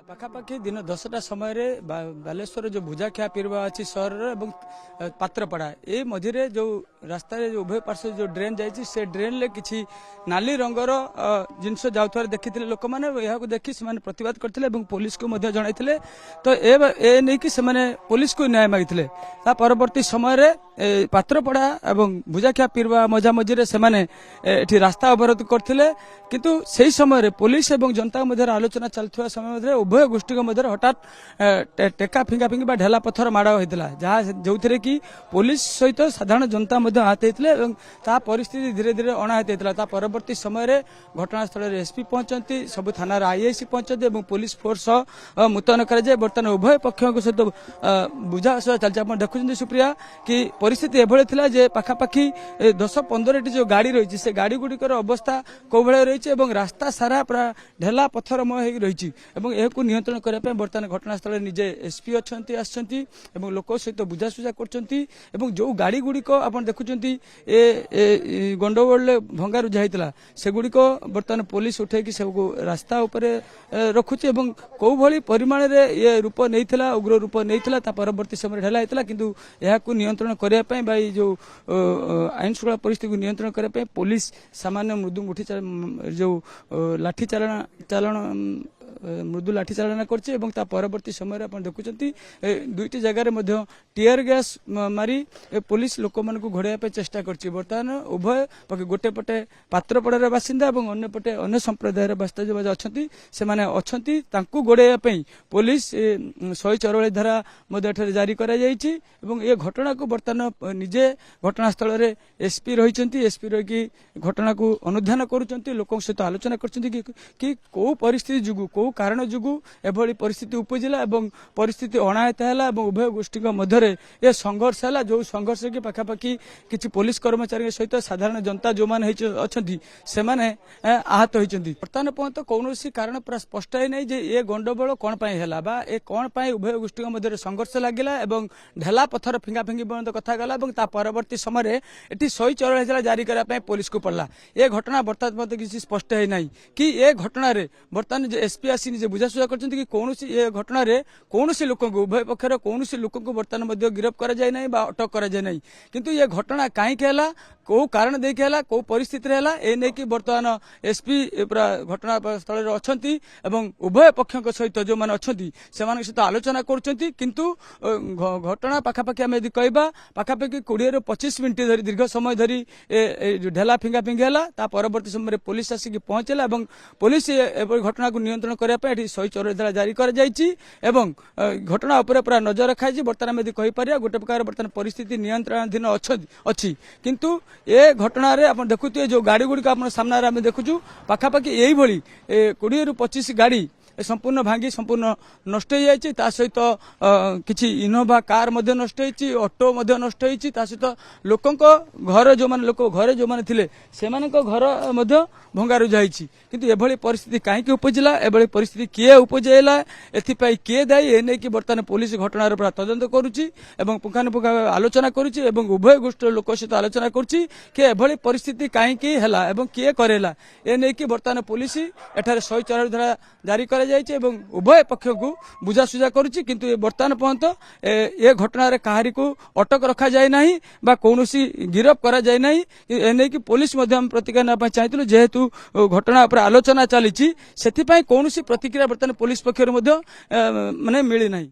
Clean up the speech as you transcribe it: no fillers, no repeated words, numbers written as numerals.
पाखापाखि दिन 10टा समय बालेश्वर जो भुजाखिया पीरवा अच्छी सहर और पात्रपड़ा ए मझे जो रास्ता जो उभय पार्श्व जो ड्रेन जाइए से ड्रेन ले किसी नाली रंगर जिनस जाऊे देखी लोक मैंने यहाँ देखी से प्रतिवाद करते पुलिस को जनते तो ए नहीं कि पुलिस को न्याय मागी परवर्ती समय पात्रपड़ा और भुजाखिया पीरवा मझा मझे से रास्ता अवरोध करते किंतु से समय पुलिस और जनता मध्य आलोचना चलता समय उभय गोष्ठी मध्य हठात टेका फिंगा फिंगी ढेला पत्थर माड़ होता जहाँ जो कि पुलिस सहित साधारण जनता आहत होते परिस्थिति धीरे धीरे अणाहत होता परवर्ती समय घटनास्थल एसपी पहुंचती सब थाना आईआईसी पहुंचती पुलिस फोर्स मुतयन कराए बर्तमान उभय पक्ष सहित बुझाशुझा चलती आप देखुं सुप्रिया कि परिस्थिति एभली थिला जे पाखापाखि 10-15 जो गाड़ी रही से गाड़ी गुड़िकर अवस्था कौ भाई रही रास्ता सारा पूरा ढेला पत्थरमय हो रही यह नियंत्रण करने बर्तमान घटनास्थल निजे एसपी अच्छा लोक सहित बुझाशुझा कर जो गाड़ी गुड़िक आप देखुं ए गंडगोल भंगा रुझा होता से गुड़िक बर्तमान पुलिस उठेकी सब रास्ता उपरे रखुची कौ भली परिमाण में ये रूप नहीं उग्र रूप नहीं परवर्ती समय ढेला होता किंतु यह नियंत्रण करने जो आईन श्रृंखला परिस्थिति को नियंत्रण करने पुलिस सामान्य मृदु मुठी जो लाठी चालन मृदु लाठी चालना कर परवर्ती समय आप देखुं दुईटी जगह टीयर गैस मारी पुलिस लोक मान घोड़ाई चेष्टा कर बर्तमान उभय गोटे पटे पात्रपड़ार बासिंदा और अन्य पटे अन्य संप्रदायर बासिंदा जो अच्छा गोड़ाई पुलिस 144 धारा जारी कर घटना को बर्तमान निजे घटनास्थल में एसपी रही एसपी रही घटना को अनुधान कर लोक सहित आलोचना कि कौ परिस्थिति जुगु कौ कारण जुगु एभली परिस्थिति उपजिला एवं परिस्थिति अणायत है उभय गोष्ठी मध्य ये संघर्ष है जो संघर्ष की पाखापाखि किसी पुलिस कर्मचारी सहित साधारण जनता जो मैंने से आहत होती बर्तमान पर्यंत कौन कारण पूरा स्पष्ट है नहीं ये गंडगोल कौन है कौन उभय गोष्ठी मध्य संघर्ष लगिला ढेला पत्थर फिंगा फिंगी पर्यंत कथा गला परवर्ती समय ये 144 जारी करने पुलिस को पड़ा ये घटना बर्तमान किसी स्पष्ट है नहीं कि ये घटना बर्तमान जो एसपी आसी निजे बुझाशुझा कर कौन ये घटना कौन लोक उभय पक्षर कौन लोक बर्तमान गिरफ कर अटक कर किंतु ये घटना कहीं कौ कारण देखेला कौ परिस्थिति है नहीं कि बर्तमान एसपी पूरा घटनास्थल अच्छा उभय पक्ष सहित जो मैंने अच्छा से सहित आलोचना करूँ घटना पाखापाखि आम यदि कहवा पाखापाखि 20-25 मिनट धरी दीर्घ समय धरी ढेला फिंगा फिंगी है परवर्ती समय पुलिस आसिक पहुंचला पुलिस घटना को नियंत्रण करने 144 धारा जारी कर घटना उपर पूरा नजर रखाई बर्तमान यदि कहीपर गोटे प्रकार बर्तमान परिस्थिति नियंत्रणाधीन अच्छी किंतु ये घटना आप देखुए जो गाड़ी गुड़िक आप सामने देखुचु पाखापाखि यही 20-25 गाड़ी संपूर्ण भांगी संपूर्ण नष्ट हो जाए सहित किसी इनोवा कार नष्ट ऑटो नष्ट होता सहित लोकों घर जो मैंने लोक घरे जो मैंने थे से घर भंगा रुझा किंतु एभली परिस्थिति कहीं उपजिला एभली परिस्थिति किए उपजेला एथिपाई किए दायी ए नहीं कि बर्तमान पुलिस घटनार पूरा तदंत करुच्ची पुंखानुपुंखा आलोचना करुच्ची उभय गोष्ठी लोक सहित आलोचना करुच्ची कि एभली परिस्थिति कहीं किए करेला ए नहीं कि बर्तमान पुलिस एठारे 144 धारा जारी कर उभय पक्ष को बुझाशुझा करुच्ची किंतु बर्तमान पर्यंत ये घटना कहारी को अटक रखा जाए नहीं बा कौनसी गिरफ करा जाए नहीं ए नहीं कि पुलिस प्रतिक्रिया नापा चाहिए जेहेतु घटना पर आलोचना चली कौन प्रतिक्रिया बर्तमान पुलिस पक्ष माने मिली नहीं।